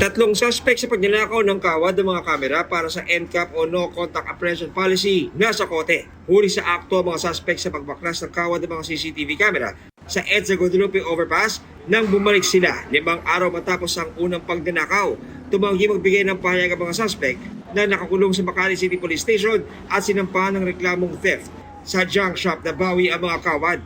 Tatlong suspect sa pagnanakaw ng kawad ng mga kamera para sa NCAP o No Contact Apprehension Policy nasa kote. Huli sa akto ang mga suspect sa pagbaklas ng kawad ng mga CCTV camera sa EDSA Guadalupe Overpass nang bumalik sila 5 araw matapos ang unang pagnanakaw. Tumanggi magbigay ng pahayag ang mga suspect na nakakulong sa Makati City Police Station at sinampahan ng reklamong theft sa junk shop na bawi ang mga kawad.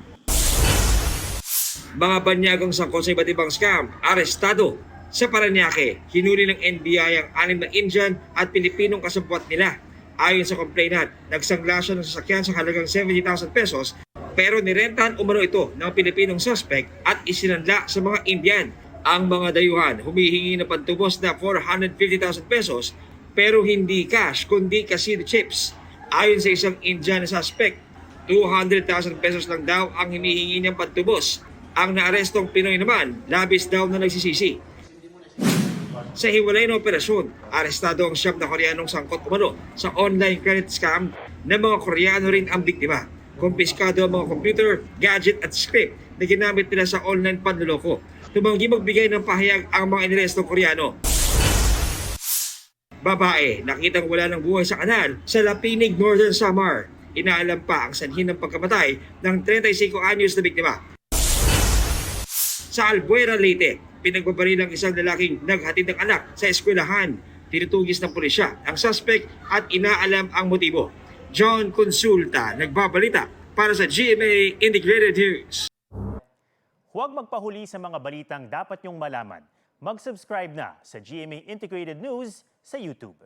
Mga banyagang sangkot sa iba't ibang scam, arestado. Sa Parañaque, hinuli ng NBI ang 6 na Indian at Pilipinong kasabwat nila. Ayon sa complainant, nagsangla siya ng sasakyan sa halagang 70,000 pesos pero nirentahan umano ito ng Pilipinong suspect at isinanla sa mga Indian. Ang mga dayuhan humihingi ng pantubos na 450,000 pesos pero hindi cash kundi casino chips. Ayon sa isang Indian na suspect, 200,000 pesos lang daw ang hinihingi niyang pantubos. Ang naarestong Pinoy naman, labis daw na nagsisisi. Sa hiwalay na operasyon, arestado ang 7 na Koreanong sangkot umano sa online credit scam na mga Koreano rin ang biktima. Kumpiskado ang mga computer, gadget at script na ginamit nila sa online panloloko. Tumanggi magbigay ng pahayag ang mga inarestong Koreano. Babae, nakitang wala ng buhay sa kanal sa Lapinig, Northern Samar. Inaalam pa ang sanhin ng pagkamatay ng 35 anyos na biktima. Sa Albuera, Leyte, pinagbabaril ang isang lalaking naghatid ng anak sa eskwelahan. Tinutugis ng pulisya ang suspect at inaalam ang motibo. John Consulta, nagbabalita para sa GMA Integrated News. Huwag magpahuli sa mga balitang dapat niyong malaman. Mag-subscribe na sa GMA Integrated News sa YouTube.